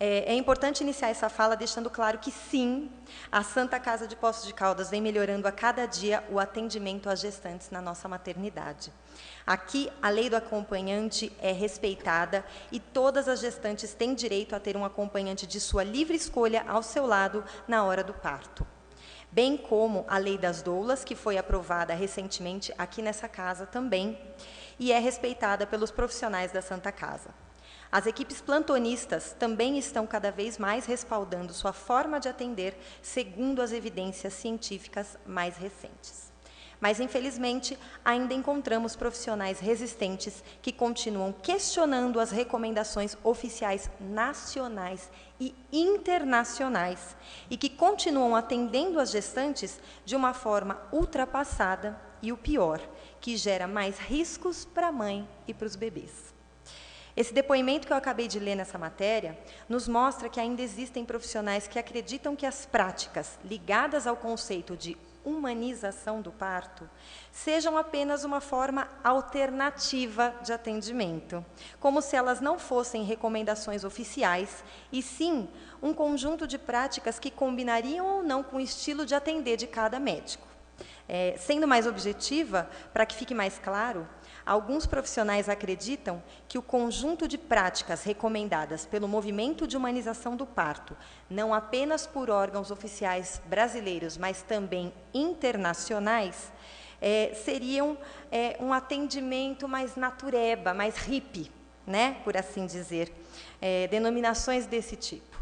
É importante iniciar essa fala deixando claro que, sim, a Santa Casa de Poços de Caldas vem melhorando a cada dia o atendimento às gestantes na nossa maternidade. Aqui, a lei do acompanhante é respeitada e todas as gestantes têm direito a ter um acompanhante de sua livre escolha ao seu lado na hora do parto. Bem como a lei das doulas, que foi aprovada recentemente aqui nessa casa também, e é respeitada pelos profissionais da Santa Casa. As equipes plantonistas também estão cada vez mais respaldando sua forma de atender segundo as evidências científicas mais recentes. Mas, infelizmente, ainda encontramos profissionais resistentes que continuam questionando as recomendações oficiais nacionais e internacionais e que continuam atendendo as gestantes de uma forma ultrapassada e, o pior, que gera mais riscos para a mãe e para os bebês. Esse depoimento que eu acabei de ler nessa matéria nos mostra que ainda existem profissionais que acreditam que as práticas ligadas ao conceito de humanização do parto sejam apenas uma forma alternativa de atendimento, como se elas não fossem recomendações oficiais, e sim um conjunto de práticas que combinariam ou não com o estilo de atender de cada médico. Sendo mais objetiva, para que fique mais claro, alguns profissionais acreditam que o conjunto de práticas recomendadas pelo movimento de humanização do parto, não apenas por órgãos oficiais brasileiros, mas também internacionais, seriam um atendimento mais natureba, mais hippie, né, por assim dizer, denominações desse tipo.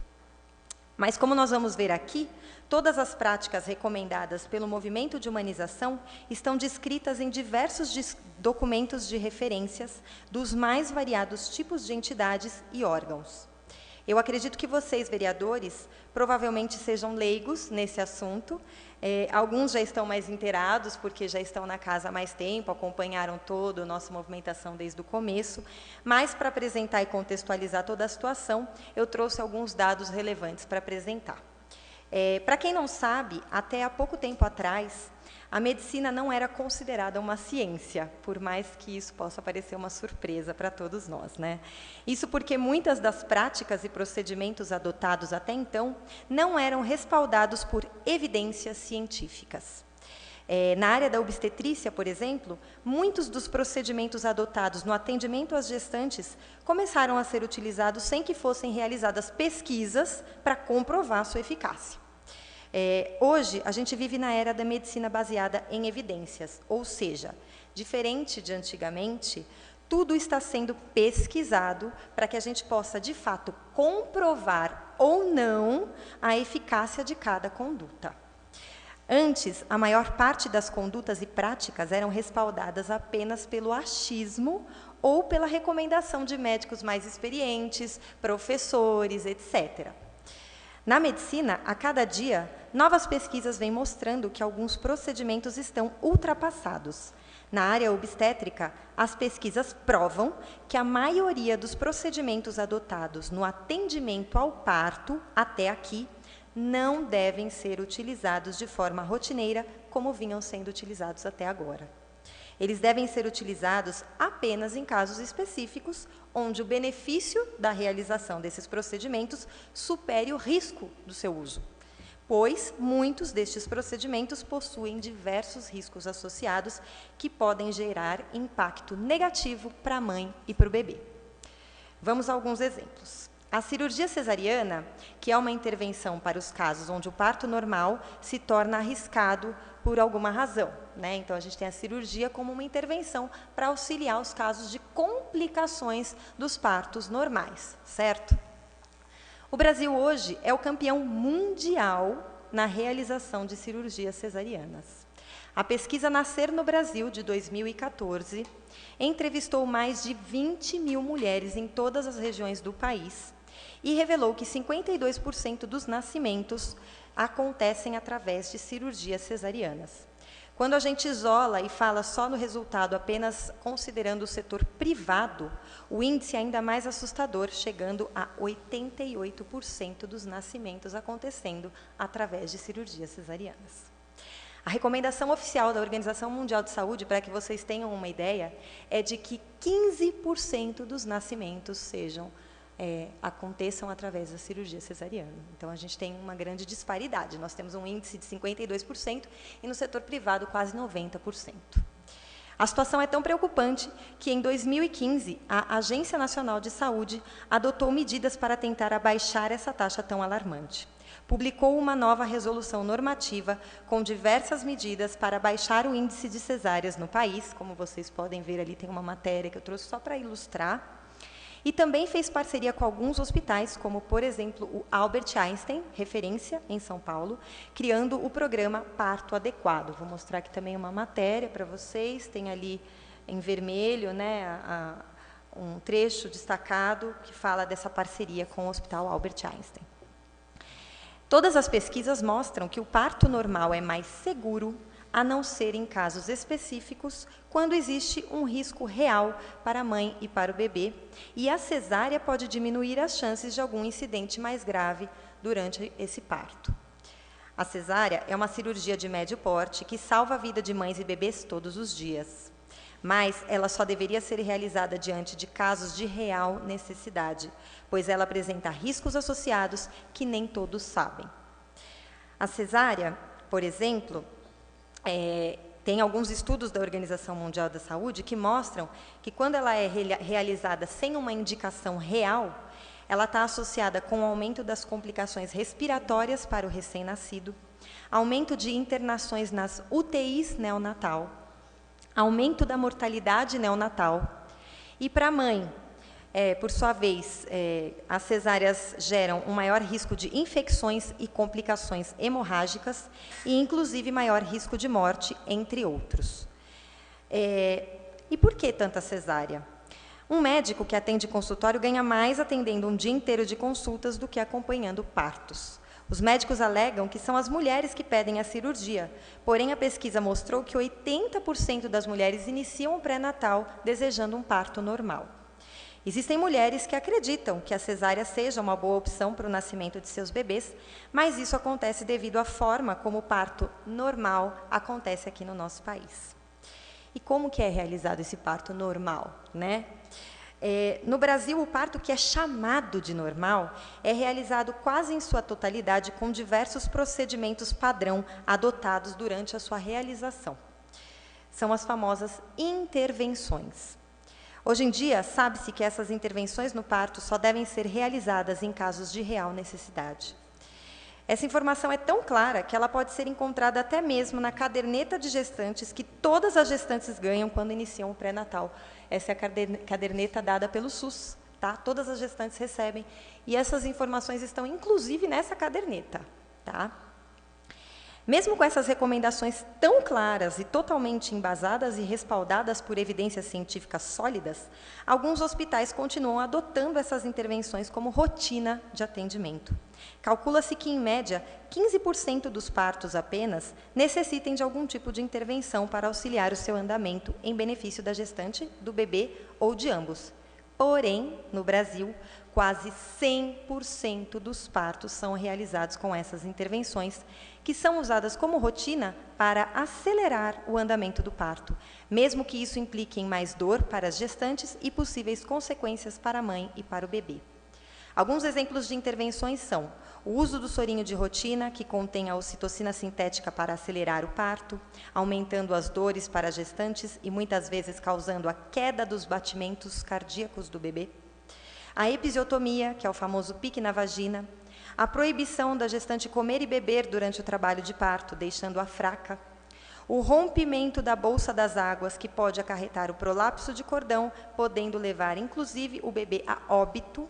Mas, como nós vamos ver aqui, todas as práticas recomendadas pelo movimento de humanização estão descritas em diversos documentos de referências dos mais variados tipos de entidades e órgãos. Eu acredito que vocês, vereadores, provavelmente sejam leigos nesse assunto. Alguns já estão mais inteirados, porque já estão na casa há mais tempo, acompanharam toda a nossa movimentação desde o começo, mas, para apresentar e contextualizar toda a situação, eu trouxe alguns dados relevantes para apresentar. Para quem não sabe, até há pouco tempo atrás, a medicina não era considerada uma ciência, por mais que isso possa parecer uma surpresa para todos nós, né? Isso porque muitas das práticas e procedimentos adotados até então não eram respaldados por evidências científicas. Na área da obstetrícia, por exemplo, muitos dos procedimentos adotados no atendimento às gestantes começaram a ser utilizados sem que fossem realizadas pesquisas para comprovar sua eficácia. Hoje, a gente vive na era da medicina baseada em evidências, ou seja, diferente de antigamente, tudo está sendo pesquisado para que a gente possa, de fato, comprovar ou não a eficácia de cada conduta. Antes, a maior parte das condutas e práticas eram respaldadas apenas pelo achismo ou pela recomendação de médicos mais experientes, professores, etc. Na medicina, a cada dia, novas pesquisas vêm mostrando que alguns procedimentos estão ultrapassados. Na área obstétrica, as pesquisas provam que a maioria dos procedimentos adotados no atendimento ao parto, até aqui, não devem ser utilizados de forma rotineira, como vinham sendo utilizados até agora. Eles devem ser utilizados apenas em casos específicos, onde o benefício da realização desses procedimentos supere o risco do seu uso, pois muitos destes procedimentos possuem diversos riscos associados que podem gerar impacto negativo para a mãe e para o bebê. Vamos a alguns exemplos. A cirurgia cesariana, que é uma intervenção para os casos onde o parto normal se torna arriscado por alguma razão, né? Então, a gente tem a cirurgia como uma intervenção para auxiliar os casos de complicações dos partos normais, certo? O Brasil hoje é o campeão mundial na realização de cirurgias cesarianas. A pesquisa Nascer no Brasil, de 2014, entrevistou mais de 20 mil mulheres em todas as regiões do país e revelou que 52% dos nascimentos acontecem através de cirurgias cesarianas. Quando a gente isola e fala só no resultado apenas considerando o setor privado, o índice é ainda mais assustador, chegando a 88% dos nascimentos acontecendo através de cirurgias cesarianas. A recomendação oficial da Organização Mundial de Saúde, para que vocês tenham uma ideia, é de que 15% dos nascimentos aconteçam através da cirurgia cesariana. Então, a gente tem uma grande disparidade. Nós temos um índice de 52% e no setor privado quase 90%. A situação é tão preocupante que, em 2015, a Agência Nacional de Saúde adotou medidas para tentar abaixar essa taxa tão alarmante. Publicou uma nova resolução normativa com diversas medidas para baixar o índice de cesáreas no país. Como vocês podem ver ali, tem uma matéria que eu trouxe só para ilustrar. E também fez parceria com alguns hospitais, como, por exemplo, o Albert Einstein, referência em São Paulo, criando o programa Parto Adequado. Vou mostrar aqui também uma matéria para vocês. Tem ali em vermelho, né, um trecho destacado que fala dessa parceria com o Hospital Albert Einstein. Todas as pesquisas mostram que o parto normal é mais seguro, a não ser em casos específicos, quando existe um risco real para a mãe e para o bebê, e a cesárea pode diminuir as chances de algum incidente mais grave durante esse parto. A cesárea é uma cirurgia de médio porte que salva a vida de mães e bebês todos os dias, mas ela só deveria ser realizada diante de casos de real necessidade, pois ela apresenta riscos associados que nem todos sabem. A cesárea, por exemplo, tem alguns estudos da Organização Mundial da Saúde que mostram que quando ela é realizada sem uma indicação real, ela está associada com o aumento das complicações respiratórias para o recém-nascido, aumento de internações nas UTIs neonatal, aumento da mortalidade neonatal, e para a mãe, por sua vez, as cesáreas geram um maior risco de infecções e complicações hemorrágicas e, inclusive, maior risco de morte, entre outros. E por que tanta cesárea? Um médico que atende consultório ganha mais atendendo um dia inteiro de consultas do que acompanhando partos. Os médicos alegam que são as mulheres que pedem a cirurgia, porém a pesquisa mostrou que 80% das mulheres iniciam o pré-natal desejando um parto normal. Existem mulheres que acreditam que a cesárea seja uma boa opção para o nascimento de seus bebês, mas isso acontece devido à forma como o parto normal acontece aqui no nosso país. E como que é realizado esse parto normal, né? No Brasil, o parto que é chamado de normal é realizado quase em sua totalidade com diversos procedimentos padrão adotados durante a sua realização. São as famosas intervenções. Hoje em dia, sabe-se que essas intervenções no parto só devem ser realizadas em casos de real necessidade. Essa informação é tão clara que ela pode ser encontrada até mesmo na caderneta de gestantes que todas as gestantes ganham quando iniciam o pré-natal. Essa é a caderneta dada pelo SUS, tá? Todas as gestantes recebem, e essas informações estão inclusive nessa caderneta, tá? Mesmo com essas recomendações tão claras e totalmente embasadas e respaldadas por evidências científicas sólidas, alguns hospitais continuam adotando essas intervenções como rotina de atendimento. Calcula-se que, em média, 15% dos partos apenas necessitem de algum tipo de intervenção para auxiliar o seu andamento em benefício da gestante, do bebê ou de ambos. Porém, no Brasil, quase 100% dos partos são realizados com essas intervenções, que são usadas como rotina para acelerar o andamento do parto, mesmo que isso implique em mais dor para as gestantes e possíveis consequências para a mãe e para o bebê. Alguns exemplos de intervenções são o uso do sorinho de rotina, que contém a ocitocina sintética para acelerar o parto, aumentando as dores para as gestantes e muitas vezes causando a queda dos batimentos cardíacos do bebê. a episiotomia, que é o famoso pique na vagina, a proibição da gestante comer e beber durante o trabalho de parto, deixando-a fraca, o rompimento da bolsa das águas, que pode acarretar o prolapso de cordão, podendo levar, inclusive, o bebê a óbito,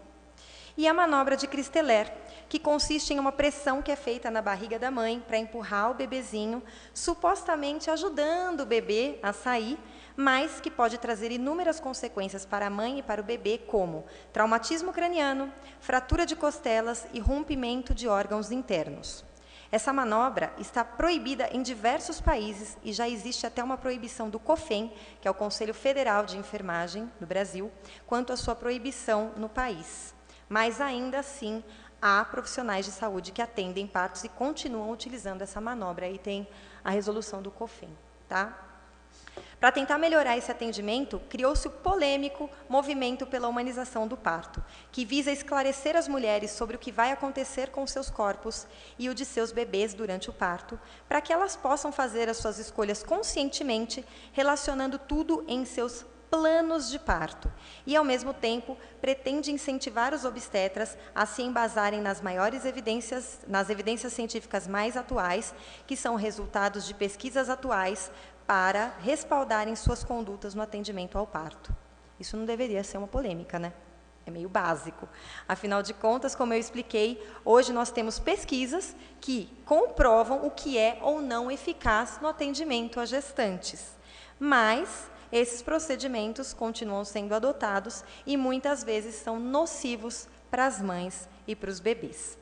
e a manobra de Christeller, que consiste em uma pressão que é feita na barriga da mãe para empurrar o bebezinho, supostamente ajudando o bebê a sair, mas que pode trazer inúmeras consequências para a mãe e para o bebê, como traumatismo craniano, fratura de costelas e rompimento de órgãos internos. Essa manobra está proibida em diversos países e já existe até uma proibição do COFEN, que é o Conselho Federal de Enfermagem do Brasil, quanto à sua proibição no país. Mas ainda assim, há profissionais de saúde que atendem partos e continuam utilizando essa manobra. Aí tem a resolução do COFEN, tá? Para tentar melhorar esse atendimento, criou-se o polêmico movimento pela humanização do parto, que visa esclarecer as mulheres sobre o que vai acontecer com seus corpos e o de seus bebês durante o parto, para que elas possam fazer as suas escolhas conscientemente, relacionando tudo em seus planos de parto. E, ao mesmo tempo, pretende incentivar os obstetras a se embasarem nas evidências científicas mais atuais, que são resultados de pesquisas atuais, para respaldarem suas condutas no atendimento ao parto. Isso não deveria ser uma polêmica, né? É meio básico. Afinal de contas, como eu expliquei, hoje nós temos pesquisas que comprovam o que é ou não eficaz no atendimento a gestantes. Mas esses procedimentos continuam sendo adotados e muitas vezes são nocivos para as mães e para os bebês.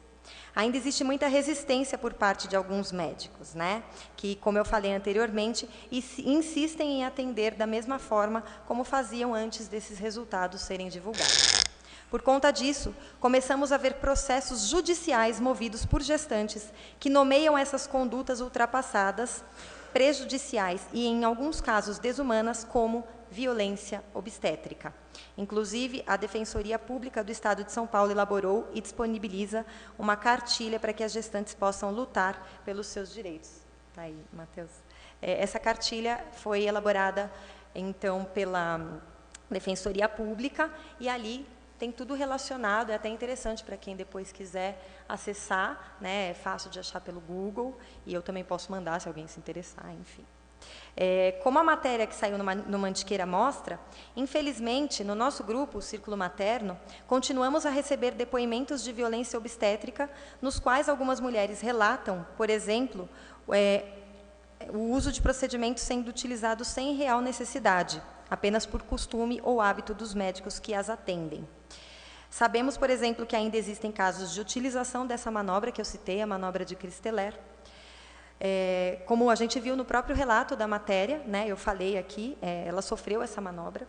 Ainda existe muita resistência por parte de alguns médicos, né? Que, como eu falei anteriormente, insistem em atender da mesma forma como faziam antes desses resultados serem divulgados. Por conta disso, começamos a ver processos judiciais movidos por gestantes que nomeiam essas condutas ultrapassadas, prejudiciais e, em alguns casos, desumanas, como violência obstétrica. Inclusive, a Defensoria Pública do Estado de São Paulo elaborou e disponibiliza uma cartilha para que as gestantes possam lutar pelos seus direitos. Está aí, Matheus. Essa cartilha foi elaborada, então, pela Defensoria Pública, e ali tem tudo relacionado, é até interessante para quem depois quiser acessar, né? É fácil de achar pelo Google, e eu também posso mandar se alguém se interessar, enfim. Como a matéria que saiu no Mantiqueira mostra, infelizmente, no nosso grupo, o Círculo Materno, continuamos a receber depoimentos de violência obstétrica, nos quais algumas mulheres relatam, por exemplo, o uso de procedimentos sendo utilizados sem real necessidade, apenas por costume ou hábito dos médicos que as atendem. Sabemos, por exemplo, que ainda existem casos de utilização dessa manobra, que eu citei, a manobra de Christeller. Como a gente viu no próprio relato da matéria, né, eu falei aqui, ela sofreu essa manobra.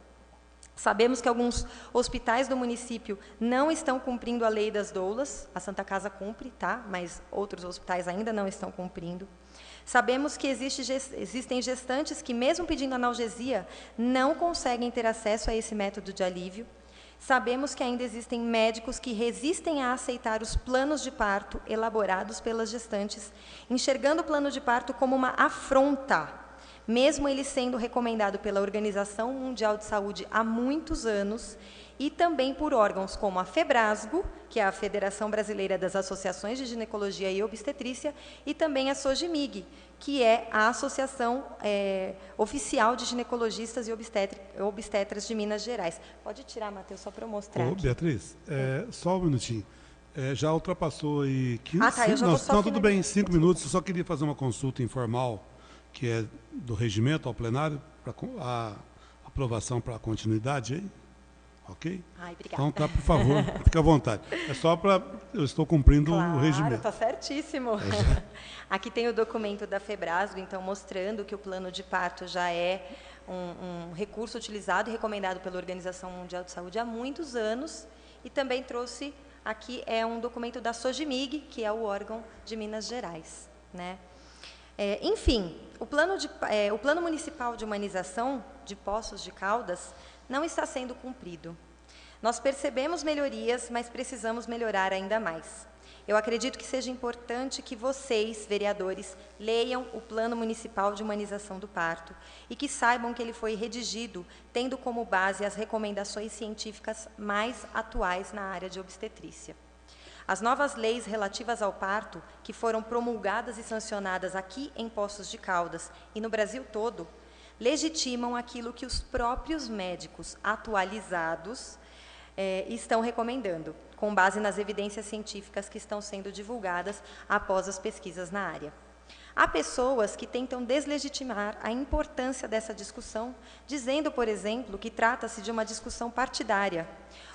Sabemos que alguns hospitais do município não estão cumprindo a lei das doulas, a Santa Casa cumpre, tá? Mas outros hospitais ainda não estão cumprindo. Sabemos que existem gestantes que, mesmo pedindo analgesia, não conseguem ter acesso a esse método de alívio. Sabemos que ainda existem médicos que resistem a aceitar os planos de parto elaborados pelas gestantes, enxergando o plano de parto como uma afronta, mesmo ele sendo recomendado pela Organização Mundial de Saúde há muitos anos, e também por órgãos como a FEBRASGO, que é a Federação Brasileira das Associações de Ginecologia e Obstetrícia, e também a SOGIMIG, que é a Associação Oficial de Ginecologistas e Obstetras de Minas Gerais. Pode tirar, Matheus, só para eu mostrar. Ô, Beatriz, só um minutinho. Já ultrapassou aí 15 tá, eu já vou só não, tudo bem, 5 minutos. Eu só queria fazer uma consulta informal, que é do regimento ao plenário, para a aprovação para a continuidade aí. Ok? Ai, obrigada. Então, tá, por favor, fique à vontade. É só para... Eu estou cumprindo o regimento. Está certíssimo. Aqui tem o documento da FEBRASGO, então, mostrando que o plano de parto já é um recurso utilizado e recomendado pela Organização Mundial de Saúde há muitos anos. E também trouxe, aqui, um documento da SOGIMIG, que é o órgão de Minas Gerais, né? Enfim, o plano municipal de humanização de Poços de Caldas não está sendo cumprido. Nós percebemos melhorias, mas precisamos melhorar ainda mais. Eu acredito que seja importante que vocês, vereadores, leiam o Plano Municipal de Humanização do Parto e que saibam que ele foi redigido tendo como base as recomendações científicas mais atuais na área de obstetrícia. As novas leis relativas ao parto, que foram promulgadas e sancionadas aqui em Poços de Caldas e no Brasil todo, legitimam aquilo que os próprios médicos atualizados estão recomendando, com base nas evidências científicas que estão sendo divulgadas após as pesquisas na área. Há pessoas que tentam deslegitimar a importância dessa discussão, dizendo, por exemplo, que trata-se de uma discussão partidária,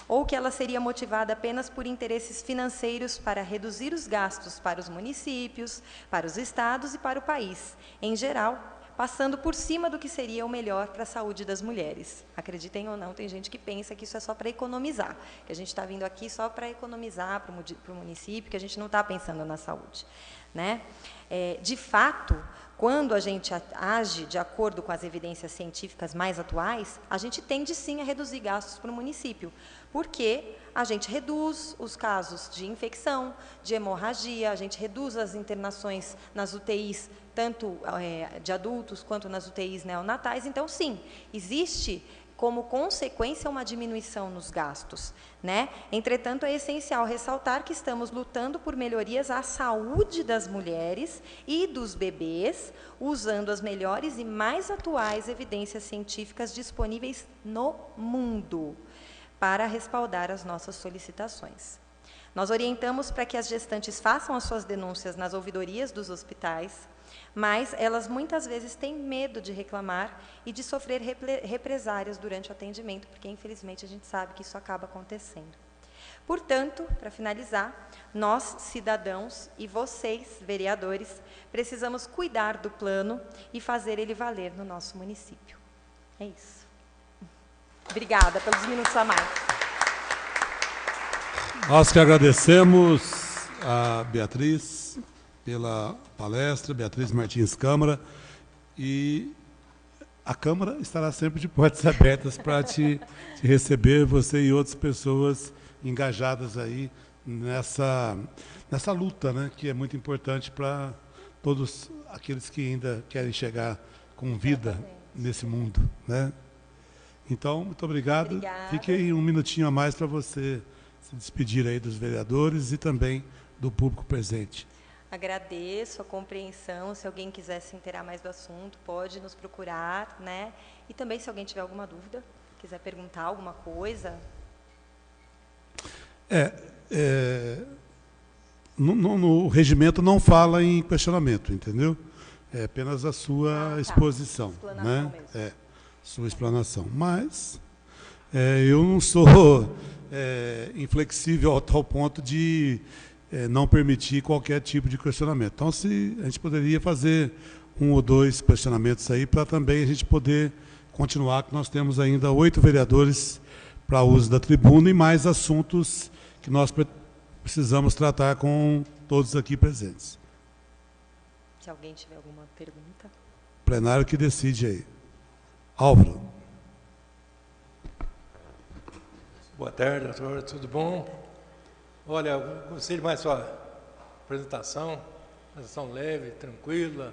ou que ela seria motivada apenas por interesses financeiros para reduzir os gastos para os municípios, para os estados e para o país, em geral, passando por cima do que seria o melhor para a saúde das mulheres. Acreditem ou não, tem gente que pensa que isso é só para economizar, que a gente está vindo aqui só para economizar para o município, que a gente não está pensando na saúde, né? De fato, quando a gente age de acordo com as evidências científicas mais atuais, a gente tende sim a reduzir gastos para o município, porque a gente reduz os casos de infecção, de hemorragia, a gente reduz as internações nas UTIs, tanto de adultos quanto nas UTIs neonatais. Então, sim, existe como consequência uma diminuição nos gastos, né? Entretanto, é essencial ressaltar que estamos lutando por melhorias à saúde das mulheres e dos bebês, usando as melhores e mais atuais evidências científicas disponíveis no mundo para respaldar as nossas solicitações. Nós orientamos para que as gestantes façam as suas denúncias nas ouvidorias dos hospitais, mas elas muitas vezes têm medo de reclamar e de sofrer represárias durante o atendimento, porque infelizmente a gente sabe que isso acaba acontecendo. Portanto, para finalizar, nós, cidadãos, e vocês, vereadores, precisamos cuidar do plano e fazer ele valer no nosso município. É isso. Obrigada pelos minutos a mais. Nós que agradecemos a Beatriz pela palestra, Beatriz Martins Câmara, e a Câmara estará sempre de portas abertas para te receber, você e outras pessoas engajadas aí nessa luta, né, que é muito importante para todos aqueles que ainda querem chegar com vida nesse mundo, né? Então, muito obrigado. Obrigada. Fique aí um minutinho a mais para você se despedir aí dos vereadores e também do público presente. Agradeço a compreensão. Se alguém quiser se inteirar mais do assunto, pode nos procurar, né? E também, se alguém tiver alguma dúvida, quiser perguntar alguma coisa. No regimento não fala em questionamento, entendeu? É apenas a sua exposição, né? Sua explanação. Mas eu não sou inflexível ao tal ponto de não permitir qualquer tipo de questionamento. Então, se a gente poderia fazer 1 ou 2 questionamentos aí, para também a gente poder continuar, que nós temos ainda 8 vereadores para uso da tribuna e mais assuntos que nós precisamos tratar com todos aqui presentes. Se alguém tiver alguma pergunta. Plenário que decide aí. Álvaro. Boa tarde, doutor. Tudo bom? Olha, eu gostei demais da sua apresentação leve, tranquila,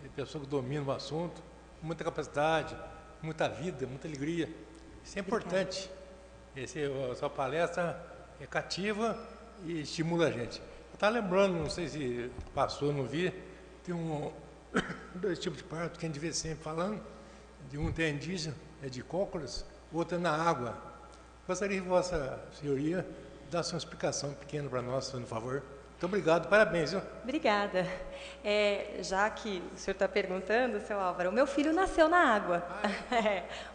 de pessoa que domina o assunto, muita capacidade, muita vida, muita alegria. Isso é importante. A sua palestra é cativa e estimula a gente. Eu estava lembrando, não sei se passou, não vi, tem 2 tipos de parto que a gente vê sempre falando. De um tem indígena, é de cócoras, o outro é na água. Gostaria que Vossa Senhoria desse uma explicação pequena para nós, por favor. Muito obrigado, parabéns, viu? Obrigada. Já que o senhor está perguntando, seu Álvaro, o meu filho nasceu na água,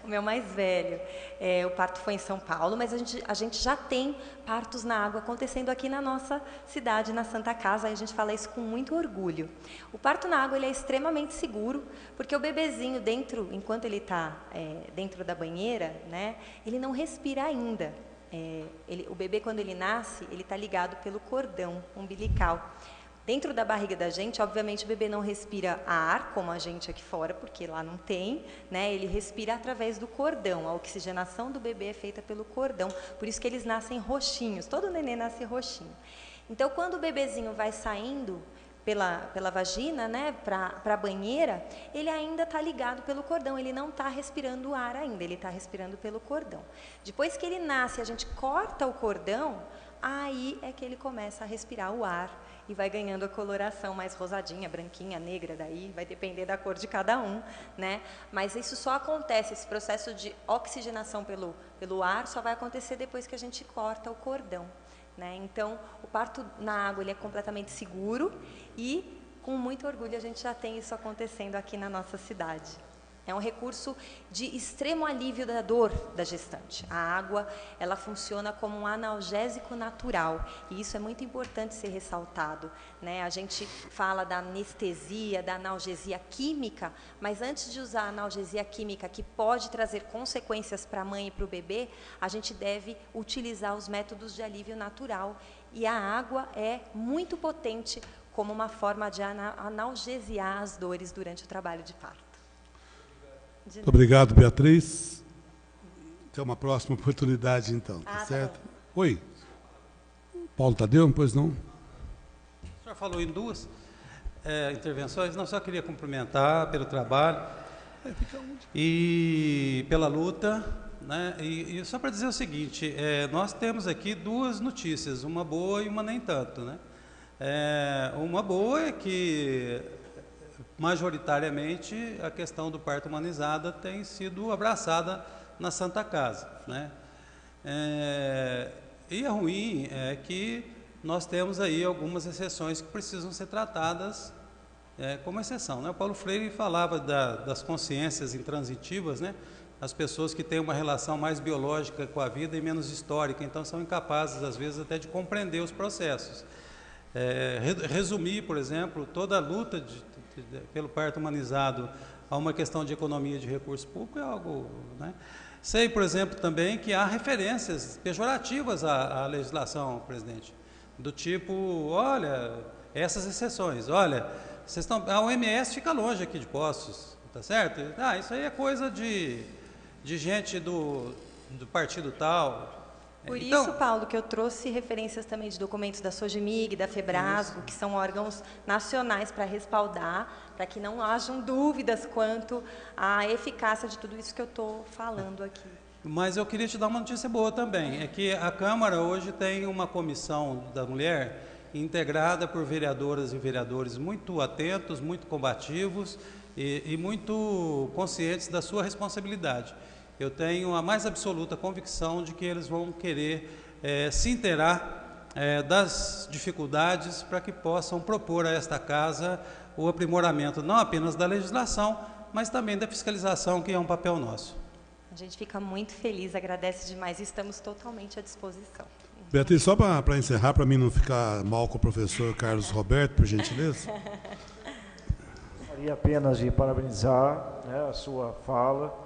o meu mais velho. O parto foi em São Paulo, mas a gente já tem partos na água acontecendo aqui na nossa cidade, na Santa Casa, e a gente fala isso com muito orgulho. O parto na água ele é extremamente seguro, porque o bebezinho, enquanto ele está dentro da banheira, né, ele não respira ainda. O bebê, quando ele nasce, ele está ligado pelo cordão umbilical. Dentro da barriga da gente, obviamente, o bebê não respira ar, como a gente aqui fora, porque lá não tem, né? Ele respira através do cordão. A oxigenação do bebê é feita pelo cordão, por isso que eles nascem roxinhos. Todo neném nasce roxinho. Então, quando o bebezinho vai saindo pela vagina, né, para a banheira, ele ainda está ligado pelo cordão, ele não está respirando o ar ainda, ele está respirando pelo cordão. Depois que ele nasce, a gente corta o cordão, aí é que ele começa a respirar o ar e vai ganhando a coloração mais rosadinha, branquinha, negra, daí vai depender da cor de cada um, né? Mas isso só acontece, esse processo de oxigenação pelo ar só vai acontecer depois que a gente corta o cordão, né? Então, o parto na água ele é completamente seguro e, com muito orgulho, a gente já tem isso acontecendo aqui na nossa cidade. É um recurso de extremo alívio da dor da gestante. A água, ela funciona como um analgésico natural, e isso é muito importante ser ressaltado, né? A gente fala da anestesia, da analgesia química, mas antes de usar a analgesia química, que pode trazer consequências para a mãe e para o bebê, a gente deve utilizar os métodos de alívio natural, e a água é muito potente como uma forma de analgesiar as dores durante o trabalho de parto. Muito obrigado, Beatriz. Tem uma próxima oportunidade, então, tá certo? Oi. Paulo Tadeu, pois não? O senhor falou em duas intervenções, não, só queria cumprimentar pelo trabalho e pela luta, né? E só para dizer o seguinte, nós temos aqui duas notícias, uma boa e uma nem tanto, né? Uma boa é que majoritariamente a questão do parto humanizado tem sido abraçada na Santa Casa, né? E a ruim é que nós temos aí algumas exceções que precisam ser tratadas como exceção, né? O Paulo Freire falava das consciências intransitivas, né? As pessoas que têm uma relação mais biológica com a vida e menos histórica, então são incapazes às vezes até de compreender os processos. Resumir, por exemplo, toda a luta pelo parto humanizado a uma questão de economia de recurso público é algo, né? Sei, por exemplo, também que há referências pejorativas à legislação, presidente, do tipo, olha, essas exceções, olha, a OMS fica longe aqui de Poços, tá certo? Isso aí é coisa de gente do partido tal. Por isso, Paulo, que eu trouxe referências também de documentos da Sogimig, da Febrasgo, que são órgãos nacionais para respaldar, para que não hajam dúvidas quanto à eficácia de tudo isso que eu estou falando aqui. Mas eu queria te dar uma notícia boa também, é que a Câmara hoje tem uma comissão da mulher integrada por vereadoras e vereadores muito atentos, muito combativos e muito conscientes da sua responsabilidade. Eu tenho a mais absoluta convicção de que eles vão querer se inteirar das dificuldades para que possam propor a esta Casa o aprimoramento não apenas da legislação, mas também da fiscalização, que é um papel nosso. A gente fica muito feliz, agradece demais e estamos totalmente à disposição. Beatriz, só para encerrar, para mim não ficar mal com o professor Carlos Roberto, por gentileza. Gostaria apenas de parabenizar, né, a sua fala,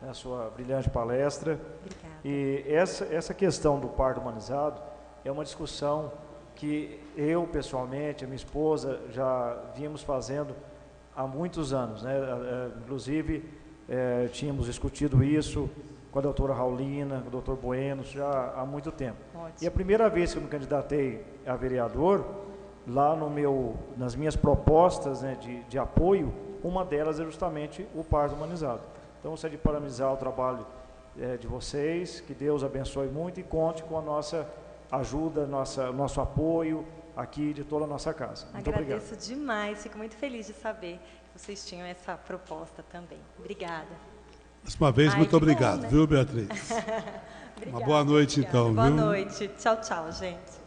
a sua brilhante palestra. Obrigada. E essa questão do parto humanizado é uma discussão que eu, pessoalmente, a minha esposa, já vínhamos fazendo há muitos anos, né? Inclusive, tínhamos discutido isso com a doutora Raulina, com o doutor Bueno, já há muito tempo. Ótimo. E a primeira vez que eu me candidatei a vereador, lá nas minhas propostas, né, de apoio, uma delas é justamente o parto humanizado. Então, gostaria de parabenizar o trabalho de vocês, que Deus abençoe muito e conte com a nossa ajuda, nosso apoio aqui de toda a nossa casa. Muito obrigado. Agradeço demais, fico muito feliz de saber que vocês tinham essa proposta também. Obrigada. Mais uma vez, muito obrigado, bom, né? Viu, Beatriz? Obrigada, uma boa noite, obrigada. então. Boa viu? noite. Tchau, tchau, gente.